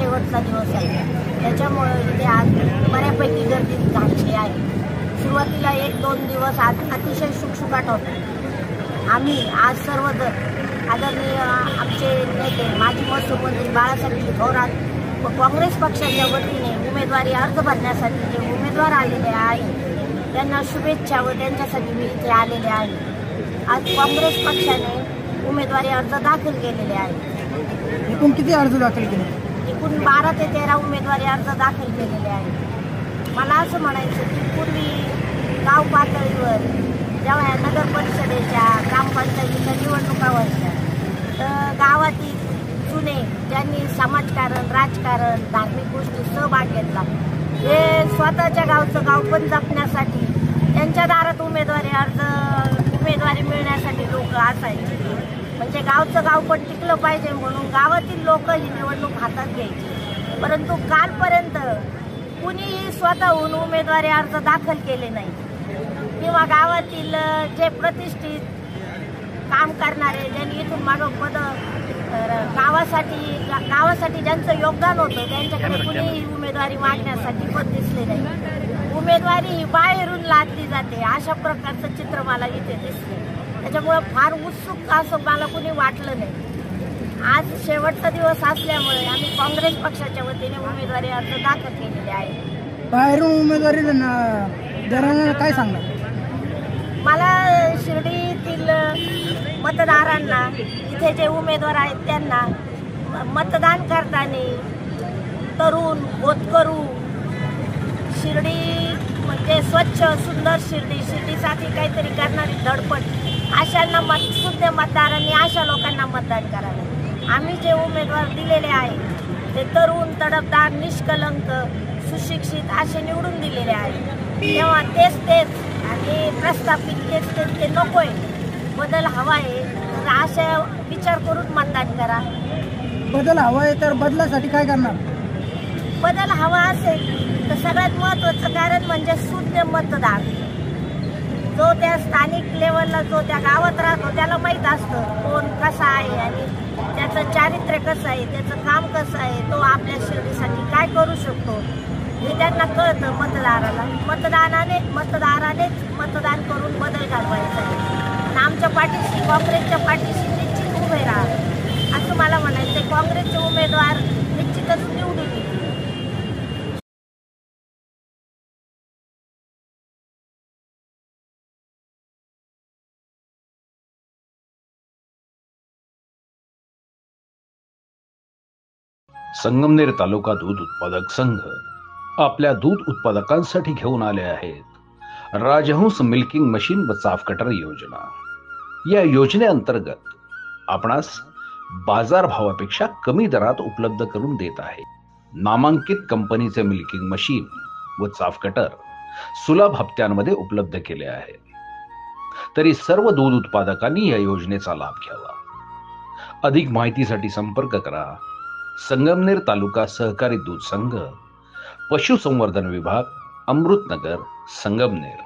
शेवटचा दिवस आहे, त्याच्यामुळे इथे आज बऱ्यापैकी गर्दी झालेली आहे. सुरुवातीला 1-2 दिवस अतिशय शुकशुकाट होता. आम्ही आज सर्वजण आदरणीय आमचे नेते माजी महसूल मंत्री बाळासाहेब थोरात व काँग्रेस पक्षाच्या वतीने उमेदवारी अर्ज भरण्यासाठी जे उमेदवार आलेले आहेत त्यांना शुभेच्छा व त्यांच्यासाठी मी इथे आलेले आहे. आज काँग्रेस पक्षाने उमेदवारी अर्ज दाखल केलेले आहेत. एकूण किती अर्ज दाखल केले? एकूण 12 ते 13 उमेदवारी अर्ज दाखल केलेले आहेत. मला असं म्हणायचं की पूर्वी गाव पातळीवर जेव्हा नगर परिषदेच्या ग्रामपंचायतीच्या निवडणुका व्हायच्या तर गावातील जुने ज्यांनी समाजकारण, राजकारण, धार्मिक गोष्टी सहभाग घेतला हे स्वतःच्या गावचं गावपण जपण्यासाठी त्यांच्या दारात उमेदवारी मिळण्यासाठी लोक असायचे. म्हणजे गावचं गावपण टिकलं पाहिजे म्हणून गावातील लोक ही निवडणूक हातात घ्यायची. परंतु कालपर्यंत कुणीही स्वतःहून उमेदवारी अर्ज दाखल केले नाही किंवा गावातील जे प्रतिष्ठित काम करणारे ज्यांनी इथून मागं पद गावासाठी ज्यांचं योगदान होतं त्यांच्याकडे कुणीही उमेदवारी मागण्यासाठी पद दिसले नाही. उमेदवारी ही बाहेरून लादली जाते अशा प्रकारचं चित्र मला इथे दिसले. त्याच्यामुळे फार उत्सुक असं मला कुणी वाटलं नाही. आज शेवटचा दिवस असल्यामुळे आम्ही काँग्रेस पक्षाच्या वतीने उमेदवारी अर्ज दाखल केलेले आहे. बाहेरून उमेदवारी देणाऱ्यांना काय सांगणार? मला शिर्डीतील मतदारांना इथे जे उमेदवार आहेत त्यांना मतदान करताना तरुण, होतकरू, शिर्डी म्हणजे स्वच्छ सुंदर शिर्डीसाठी काहीतरी करणारी धडपड अशांना शुद्ध मतदारांनी अशा लोकांना मतदान करावे. आम्ही जे उमेदवार दिलेले आहेत ते तरुण, तडफदार, निष्कलंक, सुशिक्षित असे निवडून दिलेले आहेत. तेव्हा तेच आणि प्रस्थापित ते नकोय. बदल हवा आहे तर अशा विचार करून मतदान करा. बदल हवा आहे तर बदलासाठी काय करणार? बदल हवा असेल तर सगळ्यात महत्त्वाचं कारण म्हणजे शुद्ध मतदार. जो त्या स्थानिक लेवलला जो त्या गावात राहतो त्याला माहीत असतं कोण कसा आहे आणि त्याचं चारित्र्य कसं आहे, त्याचं काम कसं आहे, तो आपल्या शिर्डीसाठी काय करू शकतो हे त्यांना कळतं. मतदारानेच मतदान करून बदल घडवायचा आहे. आणि आमच्या पाठीशी, काँग्रेसच्या पाठीशी निश्चित उभे राहा असं मला म्हणायचं. काँग्रेसचे उमेदवार निश्चितच निवडून येतील. संगमनेर तालुका दूध उत्पादक संघ आपल्या दूध उत्पादकांसाठी घेऊन आले आहेत राजहंस मिल्किंग मशीन व चाफ कटर योजना. या योजनेअंतर्गत आपणास बाजारभावापेक्षा कमी दरात उपलब्ध करून देत आहे. नामांकित कंपनीचे मिल्किंग मशीन व चाफ कटर सुलभ हप्त्यांमध्ये उपलब्ध केले आहे. तरी सर्व दूध उत्पादकांनी या योजनेचा लाभ घ्यावा. अधिक माहितीसाठी संपर्क करा संगमनेर तालुका सहकारी दूध संघ, पशुसंवर्धन विभाग, अमृतनगर, संगमनेर.